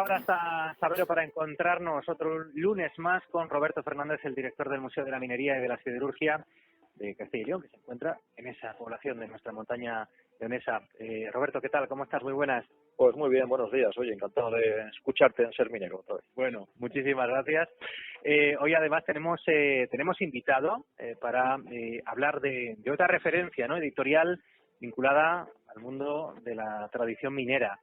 hora está Sabero para encontrarnos otro lunes más con Roberto Fernández, el director del Museo de la Minería y de la Siderurgia de Castilla y León, que se encuentra en esa población de nuestra montaña leonesa. Roberto, ¿qué tal? ¿Cómo estás? Muy buenas. Pues muy bien, buenos días. Oye, encantado de escucharte en Ser Minero otra vez. Bueno, muchísimas gracias. Hoy además tenemos invitado para hablar de otra referencia, ¿no?, editorial vinculada al mundo de la tradición minera.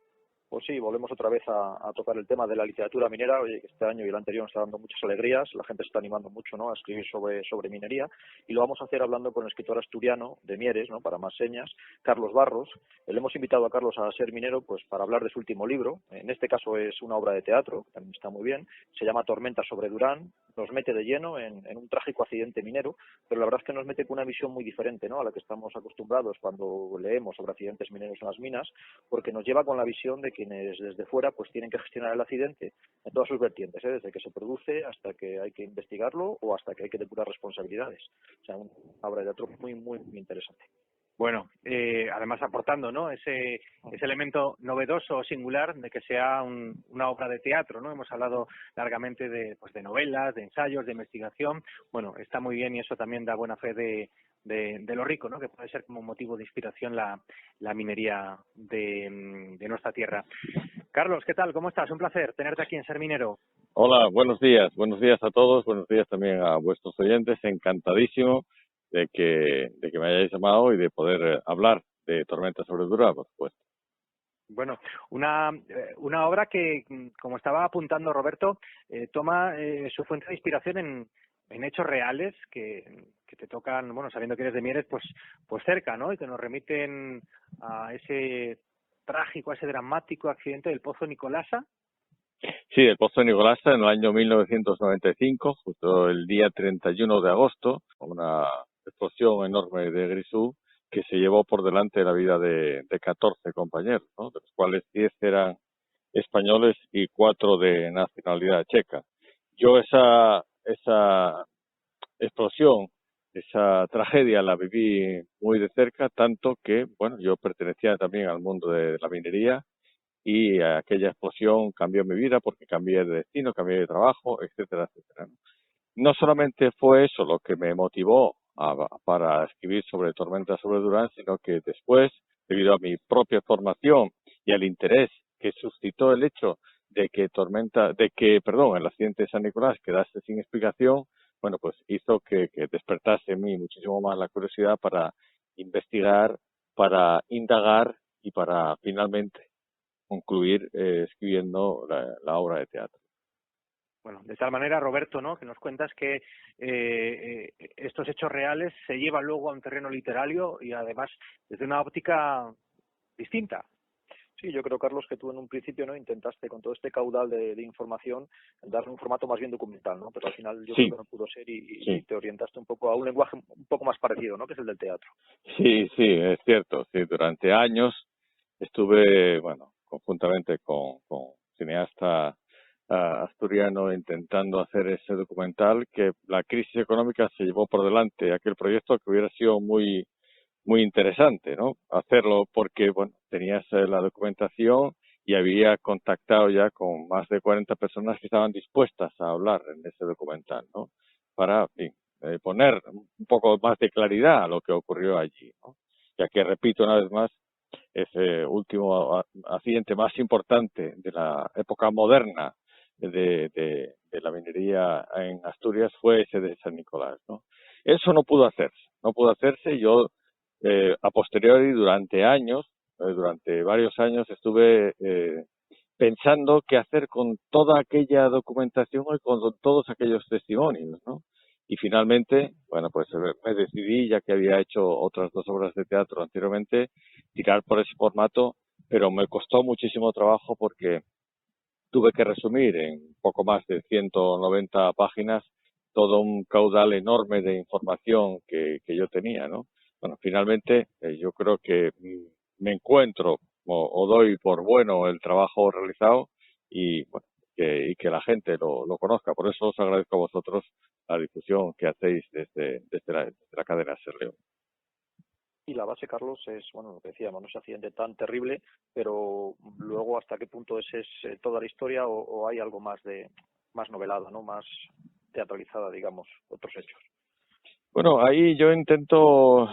Pues sí, volvemos otra vez a tocar el tema de la literatura minera. Oye, que este año y el anterior nos está dando muchas alegrías, la gente se está animando mucho, ¿no?, a escribir sobre minería, y lo vamos a hacer hablando con el escritor asturiano de Mieres, ¿no?, para más señas, Carlos Barros. Le hemos invitado a Carlos a Ser Minero pues para hablar de su último libro. En este caso es una obra de teatro, que también está muy bien, se llama Tormenta sobre Durán. Nos mete de lleno en un trágico accidente minero, pero la verdad es que nos mete con una visión muy diferente, ¿no?, a la que estamos acostumbrados cuando leemos sobre accidentes mineros en las minas, porque nos lleva con la visión de quienes desde fuera pues tienen que gestionar el accidente en todas sus vertientes, desde que se produce hasta que hay que investigarlo o hasta que hay que depurar responsabilidades. O sea, una obra de teatro muy interesante. Bueno, además aportando, ¿no?, ese elemento novedoso o singular de que sea una obra de teatro, ¿no? Hemos hablado largamente de novelas, de ensayos, de investigación. Bueno, está muy bien y eso también da buena fe de lo rico, ¿no?, que puede ser como motivo de inspiración la minería de nuestra tierra. Carlos, ¿qué tal? ¿Cómo estás? Un placer tenerte aquí en Ser Minero. Hola, buenos días a todos, buenos días también a vuestros oyentes, encantadísimo de que me hayáis llamado y de poder hablar de Tormenta sobre Durán, por supuesto. Bueno, una obra que, como estaba apuntando Roberto, toma su fuente de inspiración en hechos reales que te tocan, bueno, sabiendo que eres de Mieres, pues cerca, ¿no?, y que nos remiten a ese trágico, a ese dramático accidente del Pozo Nicolasa. Sí, el Pozo Nicolasa en el año 1995, justo el día 31 de agosto, una explosión enorme de Grisú que se llevó por delante la vida de 14 compañeros, ¿no?, de los cuales 10 eran españoles y 4 de nacionalidad checa. Yo esa explosión, esa tragedia la viví muy de cerca, tanto que, bueno, yo pertenecía también al mundo de la minería y aquella explosión cambió mi vida porque cambié de destino, cambié de trabajo, etcétera, etcétera. No solamente fue eso lo que me motivó para escribir sobre Tormenta sobre Durán, sino que después, debido a mi propia formación y al interés que suscitó el hecho de que el accidente de San Nicolás quedase sin explicación, bueno, pues hizo que despertase en mí muchísimo más la curiosidad para investigar, para indagar y para finalmente concluir escribiendo la obra de teatro. Bueno, de tal manera, Roberto, ¿no?, que nos cuentas que estos hechos reales se llevan luego a un terreno literario y además desde una óptica distinta. Sí, yo creo, Carlos, que tú en un principio no intentaste con todo este caudal de información darle un formato más bien documental, ¿no? Pero al final yo creo que no pudo ser y te orientaste un poco a un lenguaje un poco más parecido, ¿no?, que es el del teatro. Sí, es cierto. Sí, durante años estuve, bueno, conjuntamente con cineasta asturiano intentando hacer ese documental que la crisis económica se llevó por delante aquel proyecto que hubiera sido muy interesante, ¿no?, hacerlo porque, bueno, tenías la documentación y había contactado ya con más de 40 personas que estaban dispuestas a hablar en ese documental, ¿no?, para, en fin, poner un poco más de claridad a lo que ocurrió allí, ¿no? Ya que, repito una vez más, ese último accidente más importante de la época moderna de la minería en Asturias fue ese de San Nicolás, ¿no? Eso no pudo hacerse. Yo a posteriori, durante varios años estuve pensando qué hacer con toda aquella documentación y con todos aquellos testimonios, ¿no? Y finalmente, bueno, pues me decidí, ya que había hecho otras 2 obras de teatro anteriormente, tirar por ese formato, pero me costó muchísimo trabajo porque tuve que resumir en poco más de 190 páginas todo un caudal enorme de información que yo tenía, ¿no? Bueno, finalmente yo creo que me encuentro o doy por bueno el trabajo realizado y, bueno, que la gente lo conozca. Por eso os agradezco a vosotros la difusión que hacéis desde la cadena Ser León. Y la base, Carlos, es, bueno, lo que decíamos, no ese accidente tan terrible, pero luego hasta qué punto es toda la historia o hay algo más novelada, ¿no? Más teatralizada, digamos, otros hechos. Bueno, ahí yo intento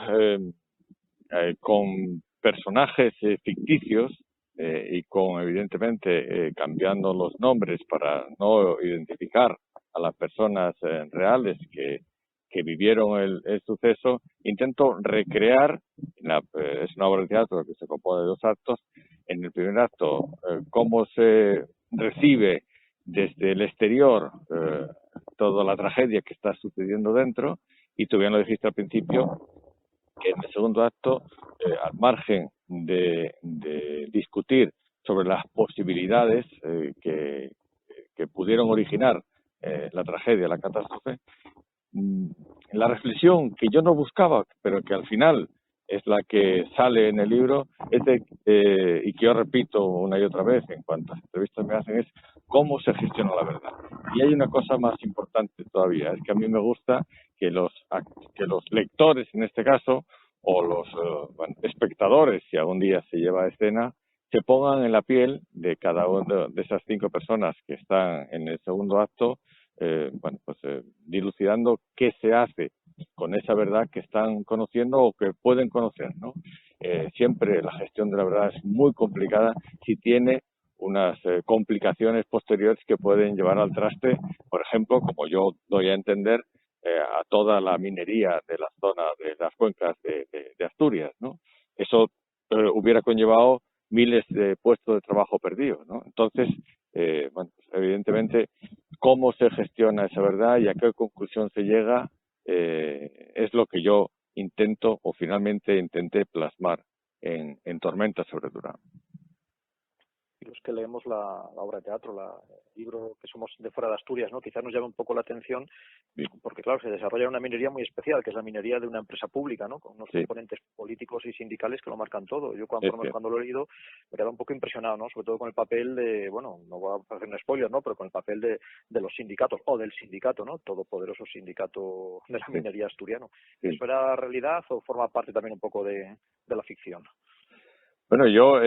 con personajes ficticios y con, evidentemente, cambiando los nombres para no identificar a las personas reales que vivieron el suceso, intento recrear, es una obra de teatro que se compone de 2 actos, en el primer acto, cómo se recibe desde el exterior toda la tragedia que está sucediendo dentro, y tú bien lo dijiste al principio, que en el segundo acto, al margen de discutir sobre las posibilidades que pudieron originar la tragedia, la catástrofe, la reflexión que yo no buscaba, pero que al final es la que sale en el libro, es y que yo repito una y otra vez en cuantas entrevistas me hacen, es cómo se gestiona la verdad. Y hay una cosa más importante todavía, es que a mí me gusta que los lectores, en este caso, o los espectadores, si algún día se lleva a escena, se pongan en la piel de cada una de esas 5 personas que están en el segundo acto, dilucidando qué se hace con esa verdad que están conociendo o que pueden conocer, ¿no? Siempre la gestión de la verdad es muy complicada si tiene unas complicaciones posteriores que pueden llevar al traste, por ejemplo, como yo doy a entender, a toda la minería de la zona de las cuencas de Asturias, ¿no? Eso hubiera conllevado miles de puestos de trabajo perdidos, ¿no? Entonces, evidentemente, cómo se gestiona esa verdad y a qué conclusión se llega es lo que yo intento o finalmente intenté plasmar en Tormenta sobre Durán. Y los que leemos la obra de teatro, el libro que somos de fuera de Asturias, ¿no? Quizás nos llame un poco la atención, porque claro, se desarrolla una minería muy especial, que es la minería de una empresa pública, ¿no? Con unos componentes políticos y sindicales que lo marcan todo. Yo cuando lo he leído me quedaba un poco impresionado, ¿no? Sobre todo con el papel de, bueno, no voy a hacer un spoiler, ¿no? Pero con el papel de los sindicatos, o del sindicato, ¿no? Todopoderoso sindicato de la minería asturiano. ¿Eso era realidad o forma parte también un poco de la ficción? Bueno, yo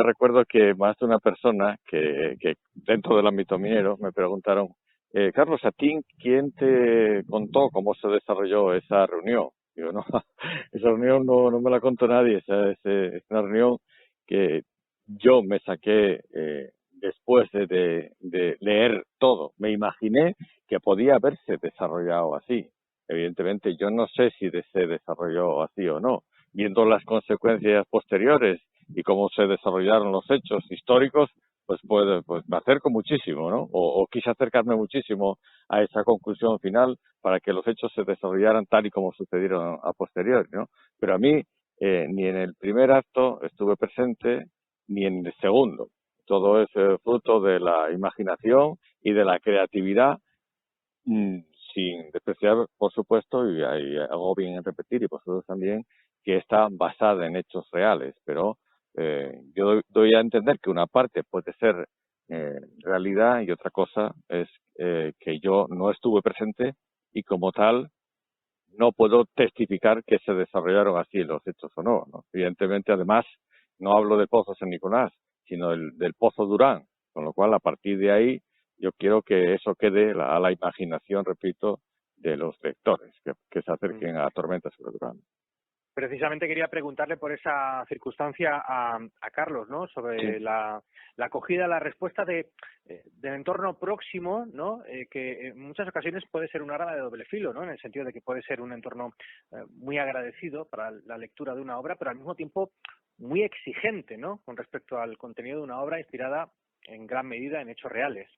recuerdo que más de una persona que dentro del ámbito minero me preguntaron, Carlos, ¿a ti quién te contó cómo se desarrolló esa reunión? Digo, no, esa reunión no me la contó nadie, es una reunión que yo me saqué después de leer todo. Me imaginé que podía haberse desarrollado así. Evidentemente, yo no sé si se desarrolló así o no. Viendo las consecuencias posteriores y cómo se desarrollaron los hechos históricos, pues me acerco muchísimo, ¿no? O quise acercarme muchísimo a esa conclusión final para que los hechos se desarrollaran tal y como sucedieron a posteriori, ¿no? Pero a mí ni en el primer acto estuve presente, ni en el segundo. Todo es fruto de la imaginación y de la creatividad, sin despreciar, por supuesto, y hago bien en repetir, y vosotros también, que está basada en hechos reales, pero yo doy a entender que una parte puede ser realidad y otra cosa es que yo no estuve presente y como tal no puedo testificar que se desarrollaron así los hechos o no, ¿no? Evidentemente, además, no hablo del Pozo San Nicolás, sino del Pozo Durán, con lo cual, a partir de ahí, yo quiero que eso quede a la imaginación, repito, de los lectores que se acerquen a Tormenta sobre Durán. Precisamente quería preguntarle por esa circunstancia a Carlos, ¿no? Sobre la acogida, la respuesta del entorno próximo, ¿no? Que en muchas ocasiones puede ser un arma de doble filo, ¿no? En el sentido de que puede ser un entorno muy agradecido para la lectura de una obra, pero al mismo tiempo muy exigente, ¿no? Con respecto al contenido de una obra inspirada en gran medida en hechos reales.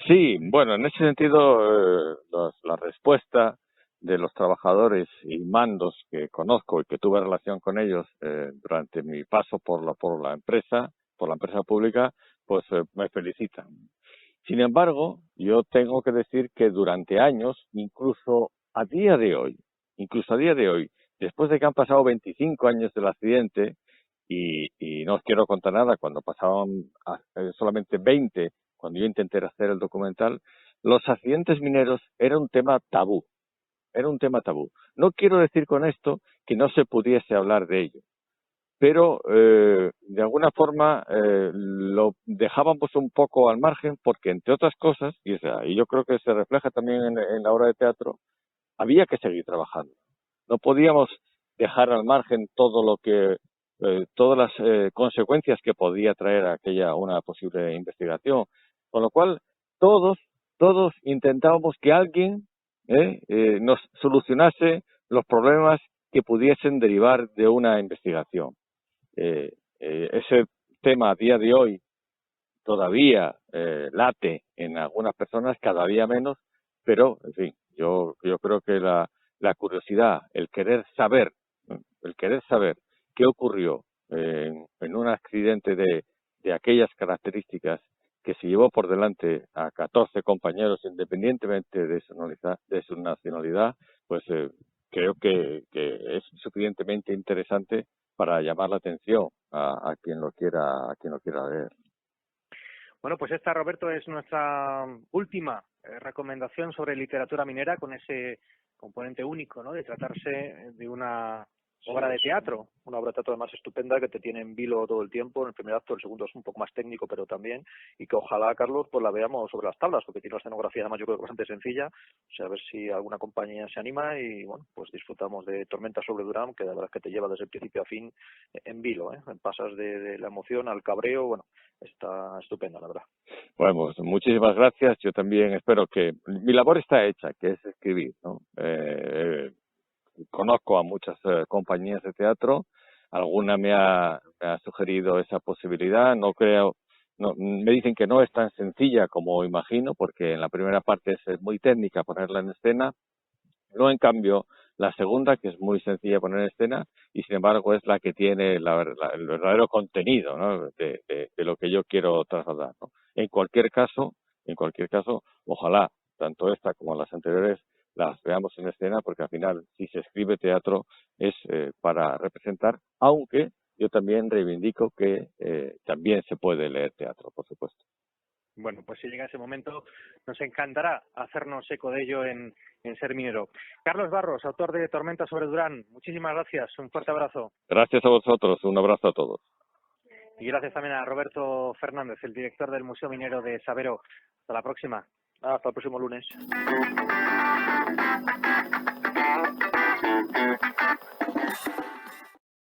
Sí, bueno, en ese sentido, la respuesta de los trabajadores y mandos que conozco y que tuve relación con ellos durante mi paso por la empresa pública, pues me felicitan. Sin embargo, yo tengo que decir que durante años, incluso a día de hoy, después de que han pasado 25 años del accidente, y no os quiero contar nada, cuando pasaban solamente 20, cuando yo intenté hacer el documental, los accidentes mineros era un tema tabú. No quiero decir con esto que no se pudiese hablar de ello. Pero de alguna forma lo dejábamos un poco al margen porque, entre otras cosas, y yo creo que se refleja también en la obra de teatro, había que seguir trabajando. No podíamos dejar al margen todo lo que todas las consecuencias que podía traer una posible investigación, con lo cual todos intentábamos que alguien nos solucionase los problemas que pudiesen derivar de una investigación. Ese tema a día de hoy todavía late en algunas personas, cada día menos, pero, en fin, yo creo que la curiosidad, el querer saber qué ocurrió en un accidente de aquellas características que se llevó por delante a 14 compañeros independientemente de su nacionalidad, pues creo que es suficientemente interesante para llamar la atención a quien lo quiera leer. Bueno, pues esta, Roberto, es nuestra última recomendación sobre literatura minera, con ese componente único, ¿no?, de tratarse de una obra de teatro. Una obra de teatro además estupenda que te tiene en vilo todo el tiempo. En el primer acto, el segundo es un poco más técnico, pero también, y que ojalá, Carlos, pues la veamos sobre las tablas, porque tiene una escenografía además yo creo que bastante sencilla. O sea, a ver si alguna compañía se anima y, bueno, pues disfrutamos de Tormenta sobre Durán, que la verdad es que te lleva desde el principio a fin en vilo, ¿eh? Pasas de la emoción al cabreo. Bueno, está estupenda, la verdad. Bueno, pues muchísimas gracias. Yo también espero que mi labor está hecha, que es escribir, ¿no? Conozco a muchas compañías de teatro, alguna me ha sugerido esa posibilidad, me dicen que no es tan sencilla como imagino, porque en la primera parte es muy técnica ponerla en escena, no en cambio la segunda, que es muy sencilla poner en escena, y sin embargo es la que tiene el verdadero contenido, ¿no?, de lo que yo quiero trasladar, ¿no? En cualquier caso, ojalá tanto esta como las anteriores las veamos en escena, porque al final, si se escribe teatro, es para representar, aunque yo también reivindico que también se puede leer teatro, por supuesto. Bueno, pues si llega ese momento, nos encantará hacernos eco de ello en Ser Minero. Carlos Barros, autor de Tormenta sobre Durán, muchísimas gracias, un fuerte abrazo. Gracias a vosotros, un abrazo a todos. Y gracias también a Roberto Fernández, el director del Museo Minero de Sabero. Hasta la próxima. Hasta el próximo lunes.